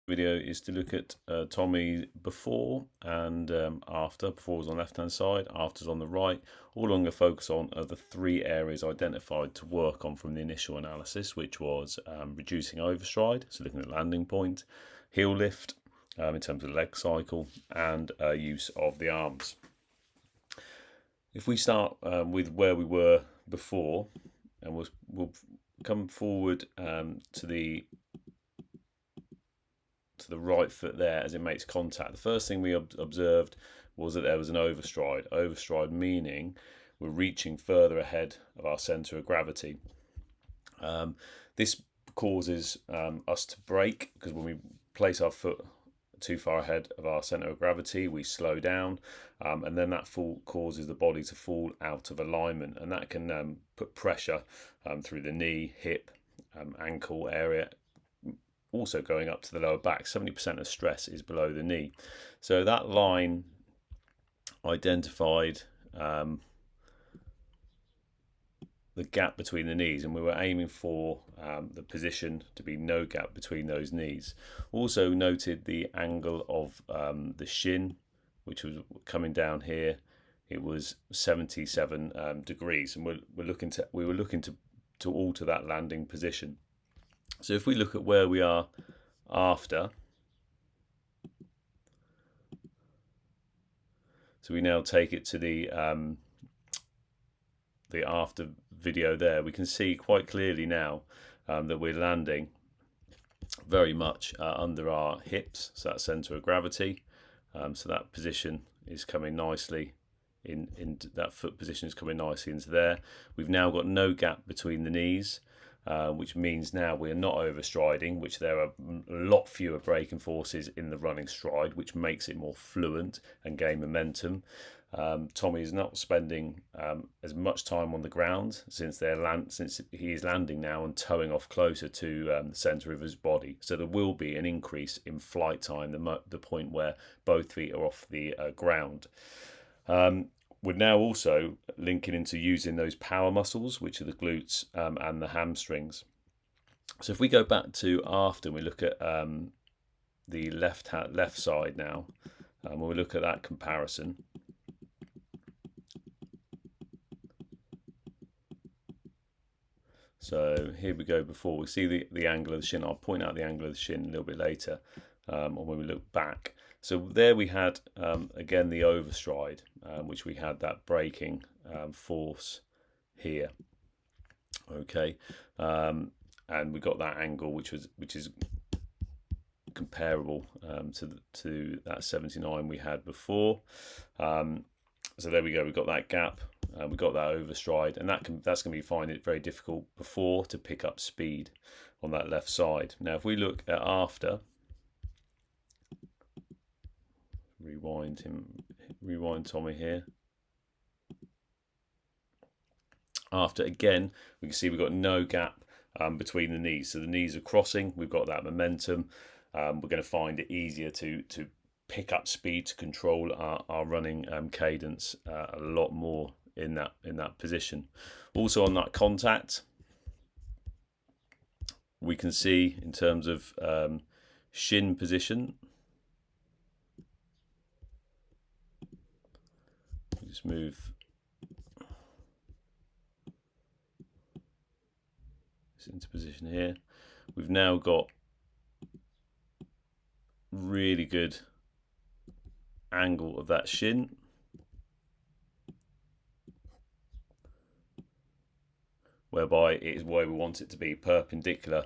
Video is to look at Tommy before and after. Before was on the left hand side, after's on the right. All I'm going to focus on are the three areas identified to work on from the initial analysis, which was reducing overstride, so looking at landing point, heel lift in terms of leg cycle, and use of the arms. If we start with where we were before, and we'll come forward to the right foot there as it makes contact. The first thing we observed was that there was an overstride. Overstride meaning we're reaching further ahead of our centre of gravity. This causes us to brake, because when we place our foot too far ahead of our centre of gravity, we slow down, and then that causes the body to fall out of alignment, and that can put pressure through the knee, hip, ankle area, also going up to the lower back. 70% of stress is below the knee. So that line identified the gap between the knees, and we were aiming for the position to be no gap between those knees. Also noted the angle of the shin, which was coming down here. It was 77 degrees, and we were looking to alter that landing position. So if we look at where we are after, so we now take it to the after video there, we can see quite clearly now that we're landing very much under our hips, so that centre of gravity. So that position is coming nicely in that foot position is coming nicely into there. We've now got no gap between the knees, which means now we're not overstriding, which there are a lot fewer braking forces in the running stride, which makes it more fluent and gain momentum. Tommy is not spending as much time on the ground since he is landing now and towing off closer to the centre of his body. So there will be an increase in flight time, the point where both feet are off the ground. We're now also linking into using those power muscles, which are the glutes and the hamstrings. So if we go back to after, we look at the left side now, when we look at that comparison. So here we go before. We see the angle of the shin. I'll point out the angle of the shin a little bit later when we look back. So there we had, again, the overstride, which we had that braking force here. Okay, and we got that angle, which is comparable to that 79 we had before. So there we go. We've got that gap. We've got that overstride, and that's going to be finding it very difficult before to pick up speed on that left side. Now, if we look at after, rewind Tommy here. After, again, we can see we've got no gap between the knees. So the knees are crossing. We've got that momentum. We're going to find it easier to pick up speed, to control our running cadence a lot more in that position. Also on that contact, we can see in terms of shin position. Just move this into position here. We've now got really good angle of that shin, whereby it is where we want it to be, perpendicular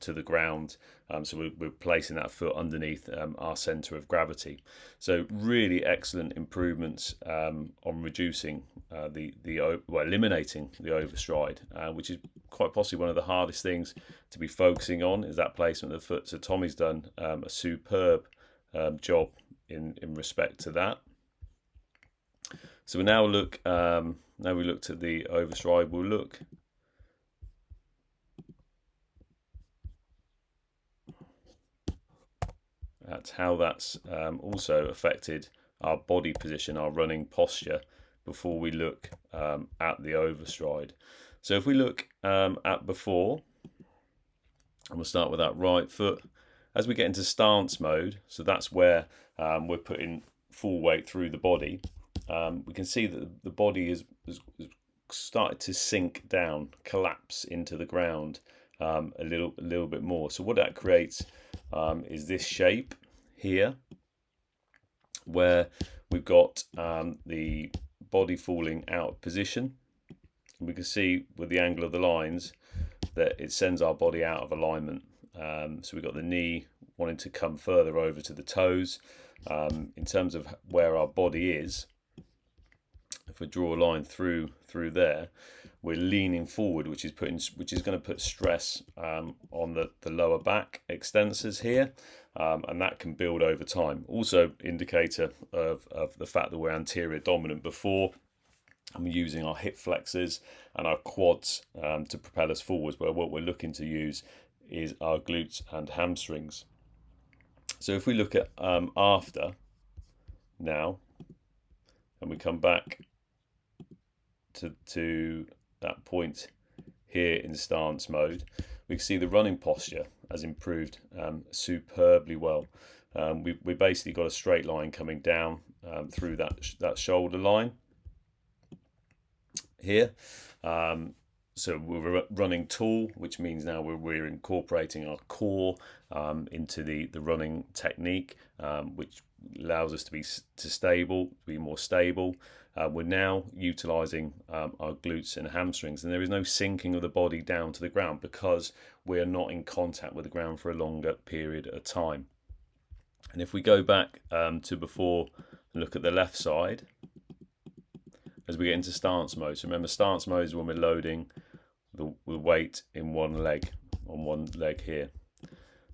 to the ground. So we're placing that foot underneath our centre of gravity. So really excellent improvements on reducing eliminating the overstride, which is quite possibly one of the hardest things to be focusing on, is that placement of the foot. So Tommy's done a superb job in respect to that. So we now look. Now we looked at the overstride. We'll look at how that's also affected our body position, our running posture, before we look at the overstride. So if we look at before, and we'll start with that right foot, As we get into stance mode, so that's where we're putting full weight through the body, we can see that the body is started to sink down, collapse into the ground a little bit more. So what that creates is this shape here, where we've got the body falling out of position. We can see with the angle of the lines that it sends our body out of alignment. So we've got the knee wanting to come further over to the toes. In terms of where our body is, if we draw a line through there, we're leaning forward, which is going to put stress on the lower back extensors here, and that can build over time. Also, indicator of the fact that we're anterior dominant before, and we're using our hip flexors and our quads to propel us forwards. But what we're looking to use is our glutes and hamstrings. So if we look at after now, and we come back to that point here in stance mode, we can see the running posture has improved superbly well. We basically got a straight line coming down through that shoulder line here. So we're running tall, which means now we're incorporating our core into the running technique, which allows us to be more stable. We're now utilising our glutes and hamstrings, and there is no sinking of the body down to the ground because we are not in contact with the ground for a longer period of time. And if we go back to before and look at the left side, as we get into stance mode. So remember, stance mode is when we're loading the weight in on one leg here.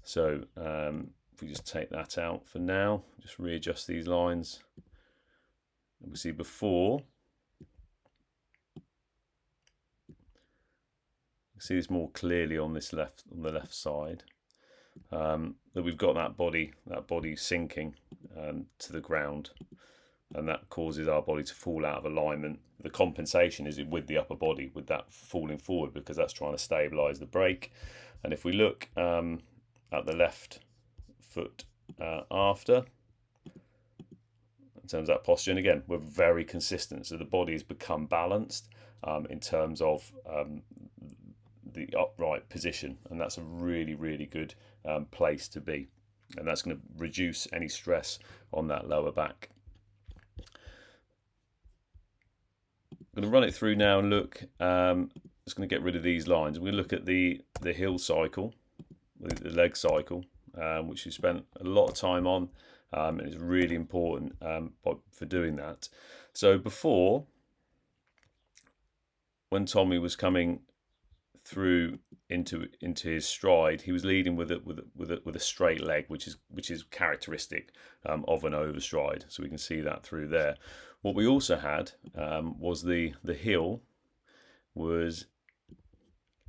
So if we just take that out for now, just readjust these lines. And we see before, see this more clearly on the left side, that we've got that body sinking to the ground, and that causes our body to fall out of alignment. The compensation is with the upper body, with that falling forward, because that's trying to stabilise the brake. And if we look at the left foot after, in terms of that posture, and again, we're very consistent, so the body has become balanced in terms of the upright position, and that's a really good place to be, and that's going to reduce any stress on that lower back. I'm going to run it through now and look. Just going to get rid of these lines. We're going to look at the heel cycle, the leg cycle, which we spent a lot of time on, and it's really important for doing that. So before, when Tommy was coming through into his stride, he was leading with a straight leg, which is characteristic of an overstride. So we can see that through there. What we also had was the heel was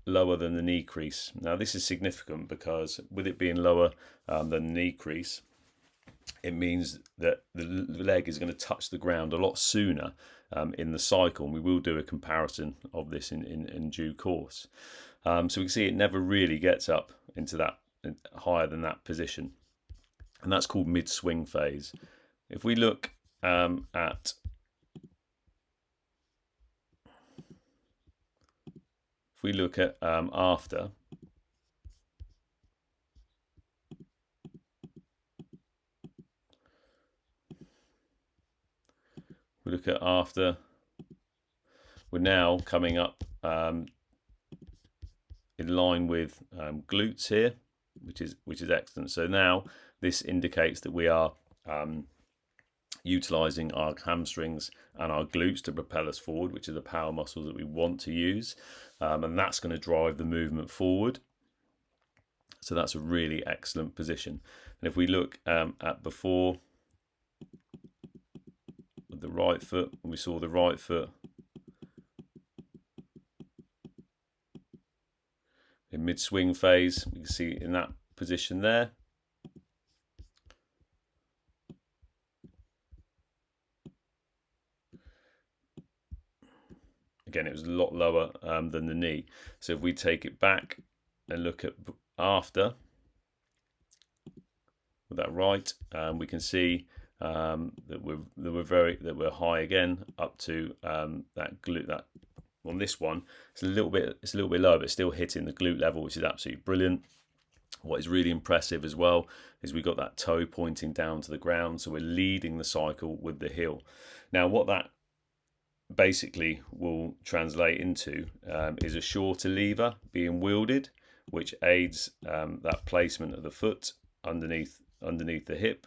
lower than the knee crease. Now this is significant because with it being lower than the knee crease, it means that the leg is going to touch the ground a lot sooner in the cycle, and we will do a comparison of this in due course. So we can see it never really gets up into that higher than that position, and that's called mid-swing phase. If we look at after, we're now coming up in line with glutes here, which is excellent. So now this indicates that we are utilising our hamstrings and our glutes to propel us forward, which are the power muscles that we want to use, and that's going to drive the movement forward. So that's a really excellent position. And if we look at before with the right foot, we saw the right foot in mid-swing phase. We can see in that position there. Again, it was a lot lower than the knee. So if we take it back and look at after, with that right, we can see that we're high again up to that glute. That on this one, it's a little bit lower, but still hitting the glute level, which is absolutely brilliant. What is really impressive as well is we've got that toe pointing down to the ground, so we're leading the cycle with the heel. Now, what that basically will translate into is a shorter lever being wielded, which aids that placement of the foot underneath the hip.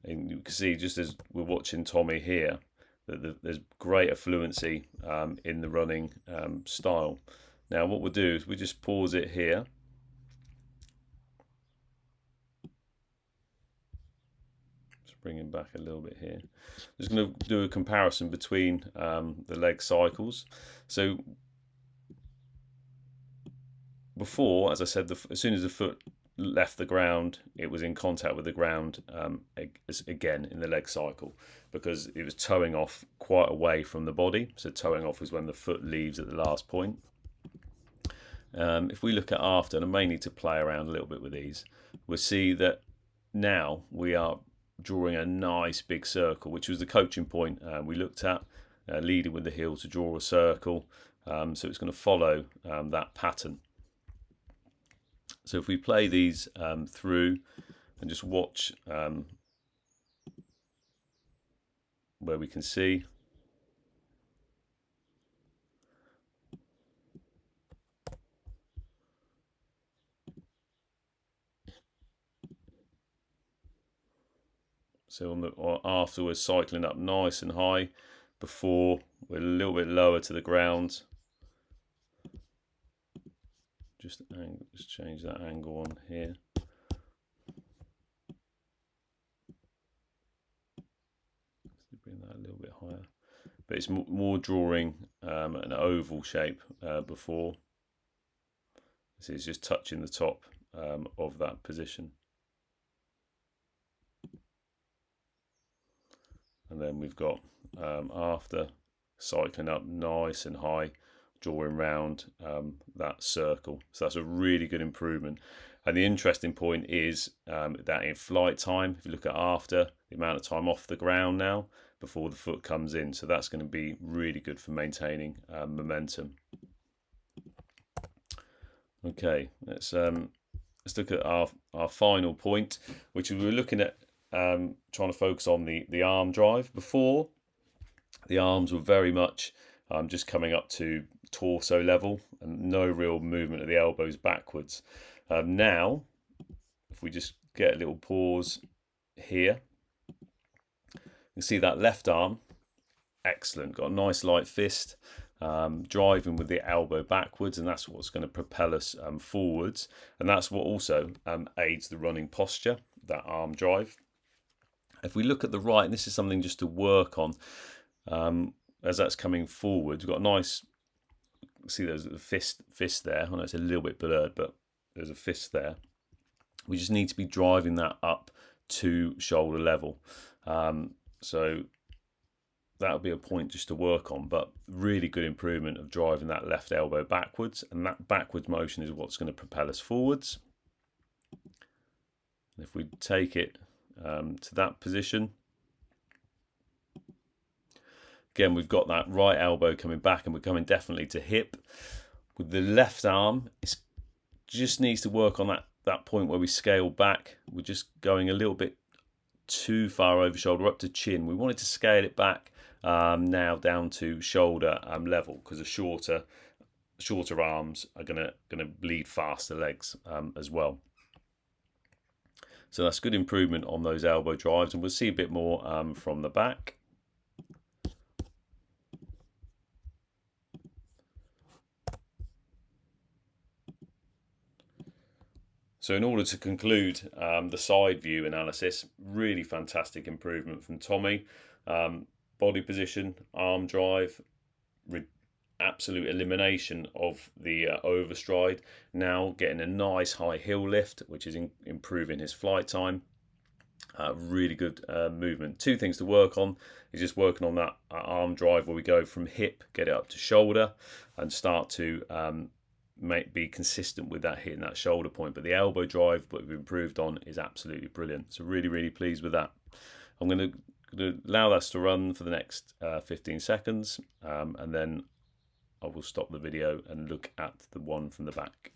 And you can see, just as we're watching Tommy here, that there's greater fluency in the running style. Now what we'll do is we just pause it here. Just bring him back a little bit here. Just going to do a comparison between the leg cycles. So before, as I said, as soon as the foot left the ground, it was in contact with the ground again in the leg cycle, because it was toeing off quite away from the body. So toeing off is when the foot leaves at the last point. If we look at after, and I may need to play around a little bit with these, we'll see that now we are drawing a nice big circle, which was the coaching point we looked at, leading with the heel to draw a circle. So it's going to follow that pattern. So if we play these through and just watch where we can see. So after we're cycling up nice and high, before we're a little bit lower to the ground. Just change that angle on here. Bring that a little bit higher. But it's more drawing an oval shape before. So it's just touching the top of that position. And then we've got after cycling up nice and high, drawing round that circle. So that's a really good improvement. And the interesting point is that in flight time, if you look at after, the amount of time off the ground now before the foot comes in, so that's going to be really good for maintaining momentum. Okay, let's look at our final point, which we were looking at trying to focus on the arm drive. Before, the arms were very much just coming up to torso level and no real movement of the elbows backwards. Now, if we just get a little pause here, you can see that left arm, excellent, got a nice light fist, driving with the elbow backwards, and that's what's going to propel us forwards, and that's what also aids the running posture, that arm drive. If we look at the right, and this is something just to work on, as that's coming forward, we've got a nice, see there's a fist there. I know it's a little bit blurred, but there's a fist there. We just need to be driving that up to shoulder level. So that'll be a point just to work on, but really good improvement of driving that left elbow backwards, and that backwards motion is what's going to propel us forwards. And if we take it to that position, again, we've got that right elbow coming back, and we're coming definitely to hip. With the left arm, it just needs to work on that point where we scale back. We're just going a little bit too far over shoulder, up to chin. We wanted to scale it back now down to shoulder level, because the shorter arms are gonna bleed faster legs as well. So that's good improvement on those elbow drives, and we'll see a bit more from the back. So in order to conclude the side view analysis, really fantastic improvement from Tommy. Body position, arm drive, absolute elimination of the overstride. Now getting a nice high heel lift, which is improving his flight time. Really good movement. Two things to work on is just working on that arm drive, where we go from hip, get it up to shoulder, and start to be consistent with that hitting that shoulder point. But the elbow drive, what we've improved on, is absolutely brilliant. So really pleased with that. I'm going to allow that to run for the next 15 seconds, and then I will stop the video and look at the one from the back.